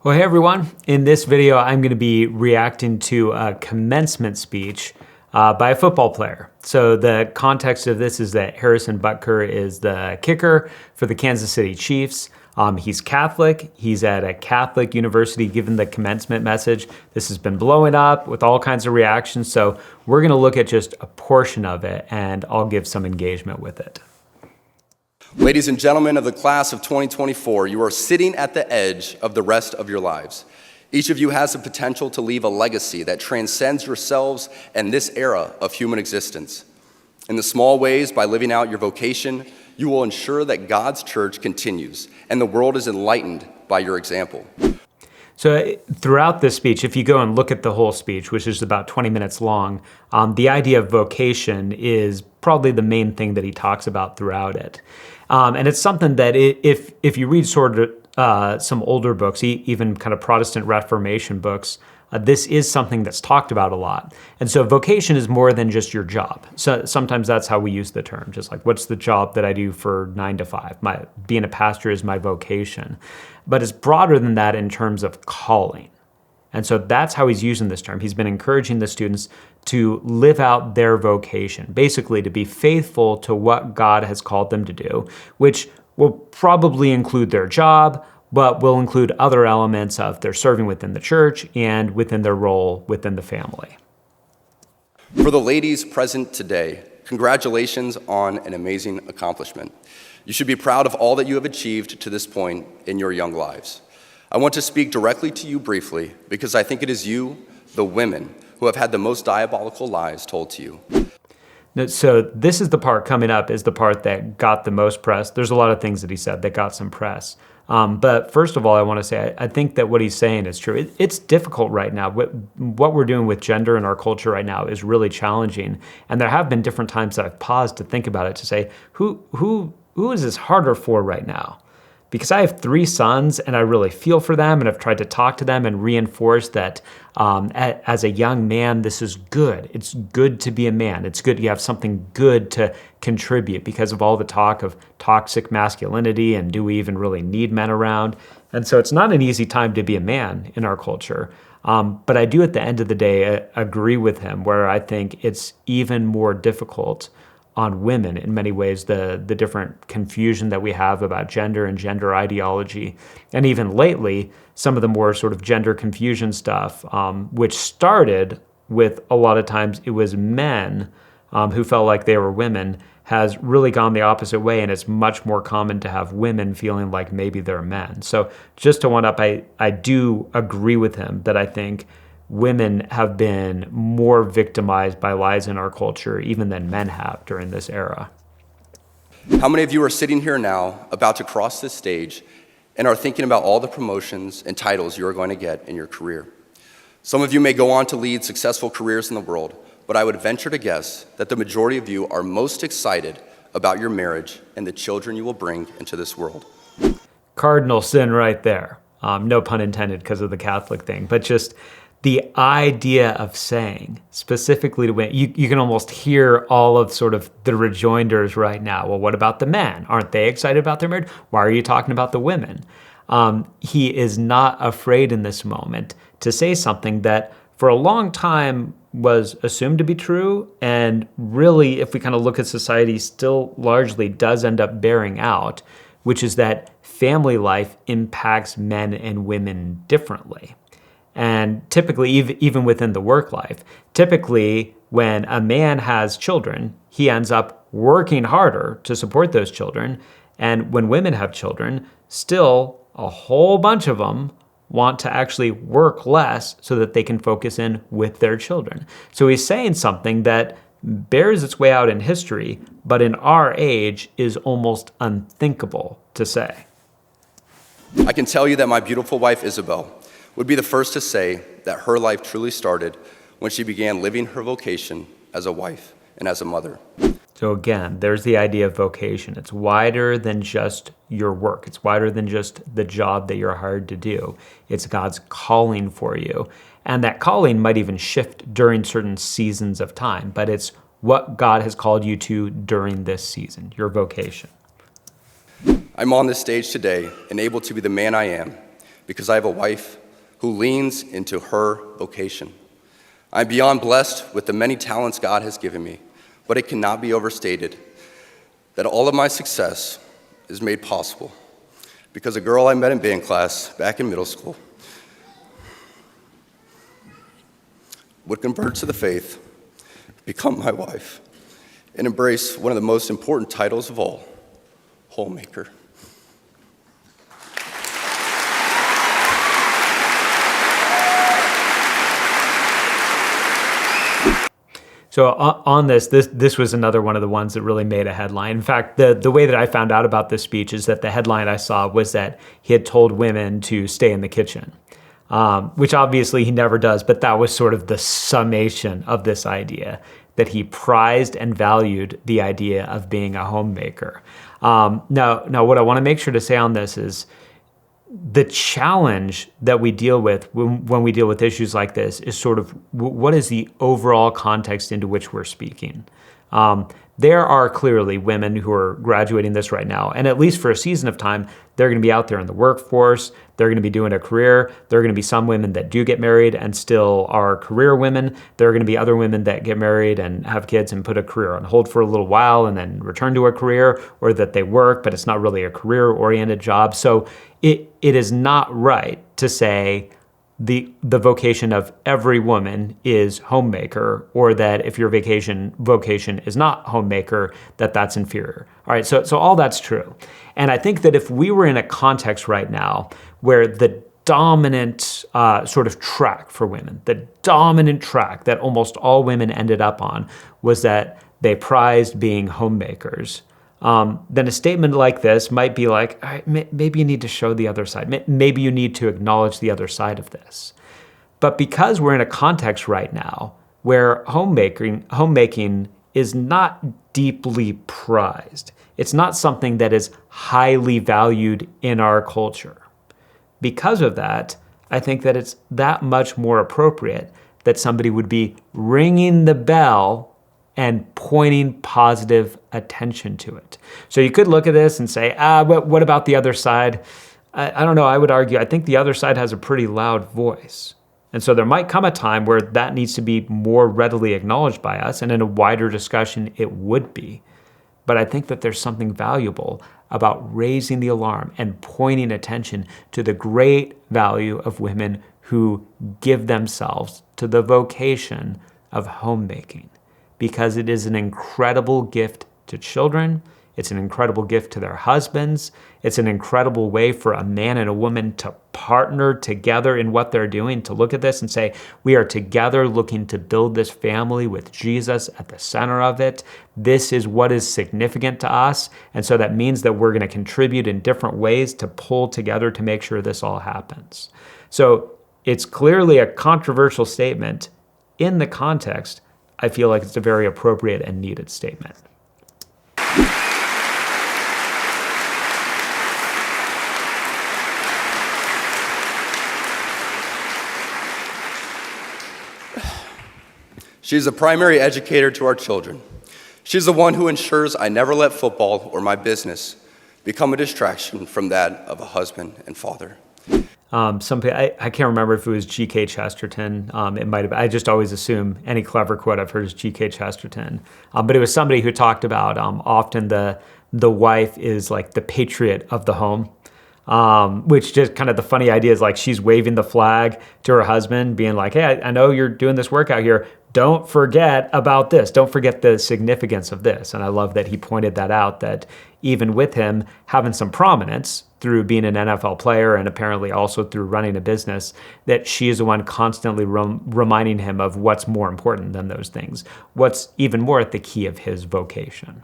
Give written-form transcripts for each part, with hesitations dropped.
Well, hey everyone. In this video, I'm going to be reacting to a commencement speech by a football player. So the context of this is that Harrison Butker is the kicker for the Kansas City Chiefs. He's Catholic. He's at a Catholic university giving the commencement message. This has been blowing up with all kinds of reactions. So we're going to look at just a portion of it, and I'll give some engagement with it. Ladies and gentlemen of the class of 2024, you are sitting at the edge of the rest of your lives. Each of you has the potential to leave a legacy that transcends yourselves and this era of human existence. In the small ways, by living out your vocation, you will ensure that God's church continues and the world is enlightened by your example. So throughout this speech, if you go and look at the whole speech, which is about 20 minutes long, the idea of vocation is probably the main thing that he talks about throughout it. And it's something that if you read sort of some older books, even kind of Protestant Reformation books, this is something that's talked about a lot. And so vocation is more than just your job. So sometimes that's how we use the term, just like, what's the job that I do for 9 to 5? Being a pastor is my vocation. But it's broader than that in terms of calling. And so that's how he's using this term. He's been encouraging the students to live out their vocation, basically to be faithful to what God has called them to do, which will probably include their job, but will include other elements of their serving within the church and within their role within the family. For the ladies present today, congratulations on an amazing accomplishment. You should be proud of all that you have achieved to this point in your young lives. I want to speak directly to you briefly because I think it is you, the women, who have had the most diabolical lies told to you. So this is the part coming up, is the part that got the most press. There's a lot of things that he said that got some press. But first of all, I want to say, I think that what he's saying is true. It's difficult right now. What we're doing with gender in our culture right now is really challenging. And there have been different times that I've paused to think about it, to say, who is this harder for right now? Because I have 3 sons and I really feel for them, and I've tried to talk to them and reinforce that as a young man, this is good. It's good to be a man. It's good you have something good to contribute because of all the talk of toxic masculinity and do we even really need men around? And so it's not an easy time to be a man in our culture. But I do at the end of the day agree with him, where I think it's even more difficult on women in many ways, the different confusion that we have about gender and gender ideology. And even lately, some of the more sort of gender confusion stuff, which started with a lot of times it was men who felt like they were women, has really gone the opposite way. And it's much more common to have women feeling like maybe they're men. So just to one up, I do agree with him that I think women have been more victimized by lies in our culture even than men have during this era. How many of you are sitting here now about to cross this stage and are thinking about all the promotions and titles you are going to get in your career? Some of you may go on to lead successful careers in the world, but I would venture to guess that the majority of you are most excited about your marriage and the children you will bring into this world. Cardinal sin right there. No pun intended because of the Catholic thing, but just the idea of saying, specifically to women, you can almost hear all of sort of the rejoinders right now. Well, what about the men? Aren't they excited about their marriage? Why are you talking about the women? He is not afraid in this moment to say something that for a long time was assumed to be true, and really, if we kind of look at society, still largely does end up bearing out, which is that family life impacts men and women differently. And typically, even within the work life, typically when a man has children, he ends up working harder to support those children. And when women have children, still a whole bunch of them want to actually work less so that they can focus in with their children. So he's saying something that bears its way out in history, but in our age is almost unthinkable to say. I can tell you that my beautiful wife, Isabel, would be the first to say that her life truly started when she began living her vocation as a wife and as a mother. So again, there's the idea of vocation. It's wider than just your work. It's wider than just the job that you're hired to do. It's God's calling for you. And that calling might even shift during certain seasons of time, but it's what God has called you to during this season, your vocation. I'm on this stage today and able to be the man I am because I have a wife who leans into her vocation. I'm beyond blessed with the many talents God has given me, but it cannot be overstated that all of my success is made possible because a girl I met in band class back in middle school would convert to the faith, become my wife, and embrace one of the most important titles of all, homemaker. So on this was another one of the ones that really made a headline. In fact, the way that I found out about this speech is that the headline I saw was that he had told women to stay in the kitchen, which obviously he never does, but that was sort of the summation of this idea, that he prized and valued the idea of being a homemaker. Now, what I want to make sure to say on this is the challenge that we deal with when we deal with issues like this is sort of what is the overall context into which we're speaking. There are clearly women who are graduating this right now, and at least for a season of time, they're going to be out there in the workforce, they're going to be doing a career, there are going to be some women that do get married and still are career women, there are going to be other women that get married and have kids and put a career on hold for a little while and then return to a career, or that they work, but it's not really a career-oriented job. So it is not right to say the vocation of every woman is homemaker, or that if your vocation is not homemaker, that's inferior. All right, so all that's true. And I think that if we were in a context right now where the dominant sort of track for women, the dominant track that almost all women ended up on was that they prized being homemakers, then a statement like this might be like, all right, maybe you need to show the other side. Maybe you need to acknowledge the other side of this. But because we're in a context right now where homemaking is not deeply prized, it's not something that is highly valued in our culture. Because of that, I think that it's that much more appropriate that somebody would be ringing the bell and pointing positive attention to it. So you could look at this and say, what about the other side? I don't know, I would argue, I think the other side has a pretty loud voice. And so there might come a time where that needs to be more readily acknowledged by us, and in a wider discussion, it would be. But I think that there's something valuable about raising the alarm and pointing attention to the great value of women who give themselves to the vocation of homemaking, because it is an incredible gift to children. It's an incredible gift to their husbands. It's an incredible way for a man and a woman to partner together in what they're doing, to look at this and say, we are together looking to build this family with Jesus at the center of it. This is what is significant to us. And so that means that we're going to contribute in different ways to pull together to make sure this all happens. So it's clearly a controversial statement. In the context, I feel like it's a very appropriate and needed statement. She's a primary educator to our children. She's the one who ensures I never let football or my business become a distraction from that of a husband and father. I can't remember if it was G.K. Chesterton. It might have. I just always assume any clever quote I've heard is G.K. Chesterton. But it was somebody who talked about often the wife is like the patriot of the home, which just kind of the funny idea is like she's waving the flag to her husband, being like, hey, I know you're doing this work out here. Don't forget about this. Don't forget the significance of this. And I love that he pointed that out, that even with him having some prominence through being an NFL player and apparently also through running a business, that she is the one constantly reminding him of what's more important than those things, what's even more at the key of his vocation.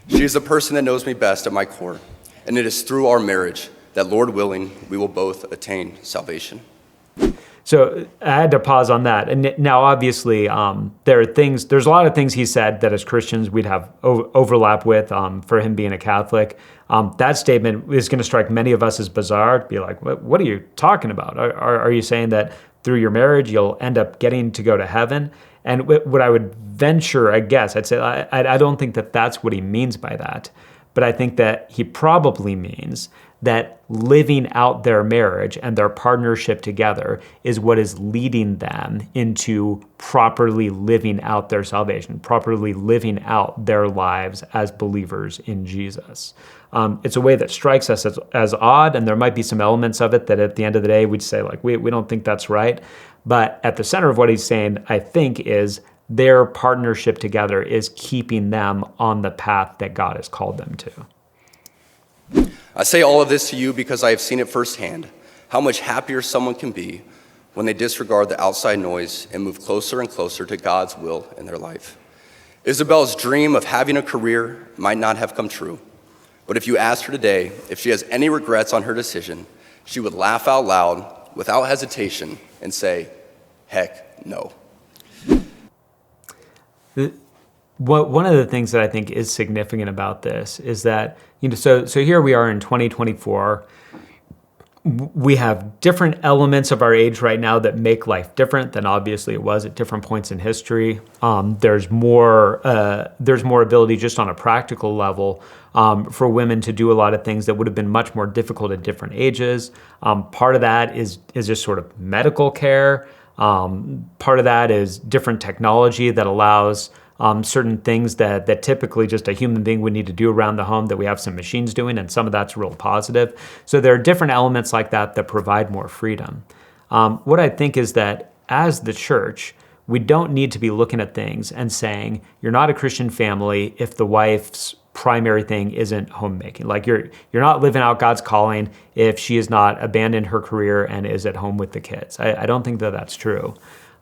She is the person that knows me best at my core, and it is through our marriage that, Lord willing, we will both attain salvation. So I had to pause on that. And now, obviously, there's a lot of things he said that as Christians we'd have overlap with, for him being a Catholic. That statement is going to strike many of us as bizarre. Be like, what are you talking about? Are you saying that through your marriage you'll end up getting to go to heaven? And what I would venture, I guess, I'd say I don't think that that's what he means by that. But I think that he probably means that living out their marriage and their partnership together is what is leading them into properly living out their salvation, properly living out their lives as believers in Jesus. It's a way that strikes us as odd, and there might be some elements of it that at the end of the day we'd say, like, we don't think that's right. But at the center of what he's saying, I think, is their partnership together is keeping them on the path that God has called them to. I say all of this to you because I have seen it firsthand, how much happier someone can be when they disregard the outside noise and move closer and closer to God's will in their life. Isabel's dream of having a career might not have come true, but if you asked her today if she has any regrets on her decision, she would laugh out loud without hesitation and say, heck no. One of the things that I think is significant about this is that, so here we are in 2024. We have different elements of our age right now that make life different than obviously it was at different points in history. There's more ability just on a practical level for women to do a lot of things that would have been much more difficult at different ages. Part of that is just sort of medical care. Part of that is different technology that allows certain things that typically just a human being would need to do around the home that we have some machines doing, and some of that's real positive. So there are different elements like that that provide more freedom. What I think is that as the church, we don't need to be looking at things and saying, you're not a Christian family if the wife's primary thing isn't homemaking. Like you're not living out God's calling if she has not abandoned her career and is at home with the kids. I don't think that that's true.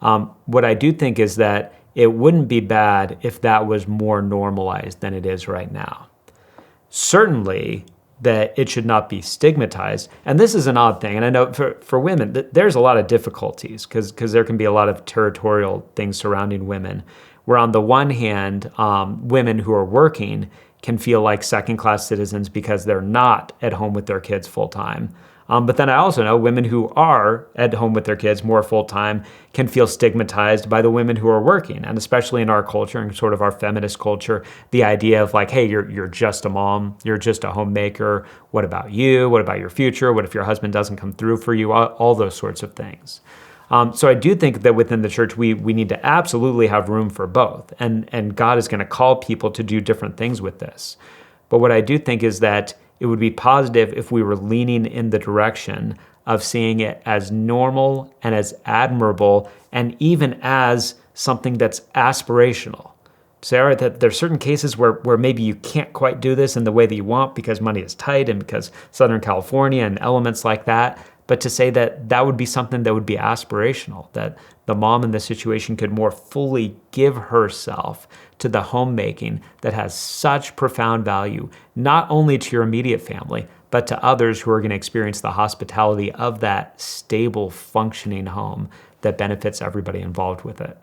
What I do think is that it wouldn't be bad if that was more normalized than it is right now. Certainly that it should not be stigmatized. And this is an odd thing. And I know for women, there's a lot of difficulties because there can be a lot of territorial things surrounding women, where on the one hand, women who are working can feel like second-class citizens because they're not at home with their kids full-time. But then I also know women who are at home with their kids more full-time can feel stigmatized by the women who are working. And especially in our culture and sort of our feminist culture, the idea of like, hey, you're just a mom, you're just a homemaker. What about you? What about your future? What if your husband doesn't come through for you? All those sorts of things. So I do think that within the church, we need to absolutely have room for both. And God is going to call people to do different things with this. But what I do think is that it would be positive if we were leaning in the direction of seeing it as normal and as admirable and even as something that's aspirational. Say, all right, that there's certain cases where maybe you can't quite do this in the way that you want because money is tight and because Southern California and elements like that. But to say that that would be something that would be aspirational, that the mom in this situation could more fully give herself to the homemaking that has such profound value, not only to your immediate family, but to others who are going to experience the hospitality of that stable, functioning home that benefits everybody involved with it.